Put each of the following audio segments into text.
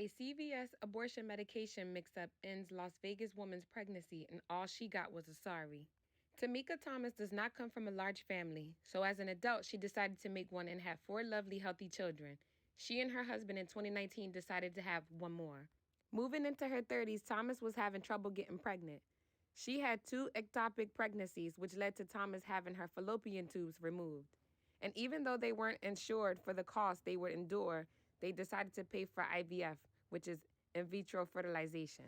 A CVS abortion medication mix-up ends Las Vegas woman's pregnancy, and all she got was a sorry. Tamika Thomas does not come from a large family, so as an adult, she decided to make one and have 4 lovely, healthy children. She and her husband in 2019 decided to have one more. Moving into her 30s, Thomas was having trouble getting pregnant. She had 2 ectopic pregnancies, which led to Thomas having her fallopian tubes removed. And even though they weren't insured for the cost they would endure, they decided to pay for IVF, which is in vitro fertilization.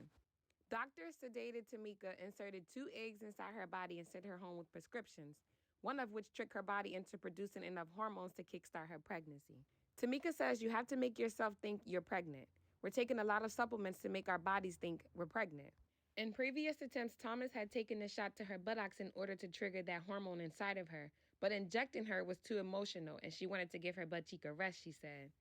Doctors sedated Tamika, inserted 2 eggs inside her body, and sent her home with prescriptions, one of which tricked her body into producing enough hormones to kickstart her pregnancy. Tamika says you have to make yourself think you're pregnant. We're taking a lot of supplements to make our bodies think we're pregnant. In previous attempts, Thomas had taken a shot to her buttocks in order to trigger that hormone inside of her, but injecting her was too emotional and she wanted to give her butt cheek a rest, she said.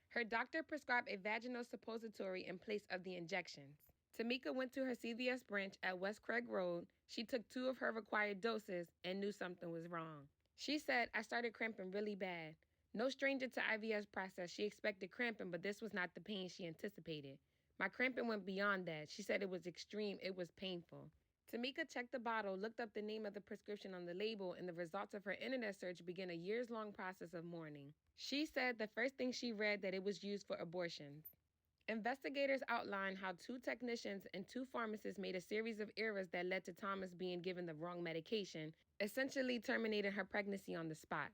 Her doctor prescribed a vaginal suppository in place of the injections. Tamika went to her CVS branch at West Craig Road. She took 2 of her required doses and knew something was wrong. She said, I started cramping really bad. No stranger to IVF process, she expected cramping, but this was not the pain she anticipated. My cramping went beyond that. She said it was extreme. It was painful. Tamika checked the bottle, looked up the name of the prescription on the label, and the results of her internet search began a years-long process of mourning. She said the first thing she read that it was used for abortions. Investigators outlined how 2 technicians and 2 pharmacists made a series of errors that led to Thomas being given the wrong medication, essentially terminating her pregnancy on the spot.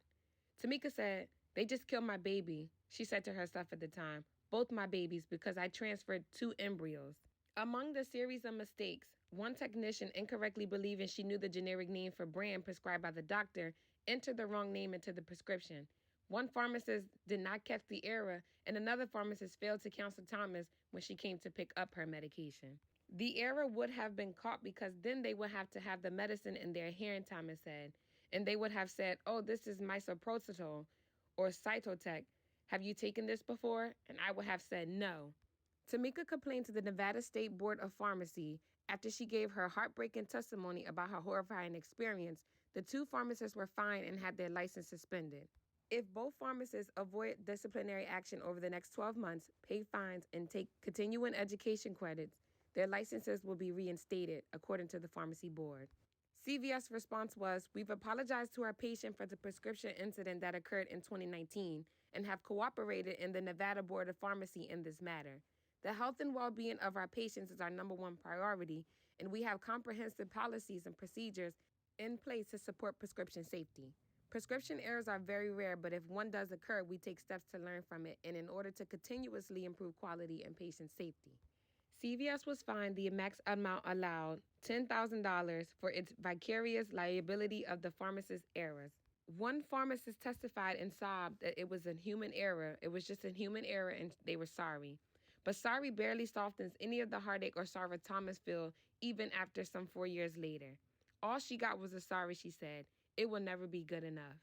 Tamika said, they just killed my baby, she said to herself at the time. Both my babies, because I transferred 2 embryos. Among the series of mistakes, one technician, incorrectly believing she knew the generic name for brand prescribed by the doctor, entered the wrong name into the prescription. One pharmacist did not catch the error, and another pharmacist failed to counsel Thomas when she came to pick up her medication. The error would have been caught because then they would have to have the medicine in their hand, Thomas said, and they would have said, oh, this is misoprostol or Cytotec. Have you taken this before? And I would have said no. Tamika complained to the Nevada State Board of Pharmacy after she gave her heartbreaking testimony about her horrifying experience. The 2 pharmacists were fined and had their license suspended. If both pharmacists avoid disciplinary action over the next 12 months, pay fines, and take continuing education credits, their licenses will be reinstated, according to the pharmacy board. CVS response was, we've apologized to our patient for the prescription incident that occurred in 2019 and have cooperated in the Nevada Board of Pharmacy in this matter. The health and well-being of our patients is our number 1 priority, and we have comprehensive policies and procedures in place to support prescription safety. Prescription errors are very rare, but if one does occur, we take steps to learn from it and in order to continuously improve quality and patient safety. CVS was fined the max amount allowed, $10,000, for its vicarious liability of the pharmacist's errors. One pharmacist testified and sobbed that it was a human error. It was just a human error and they were sorry. But sorry barely softens any of the heartache or sorrow Thomas feel even after some 4 years later. All she got was a sorry, she said. It will never be good enough.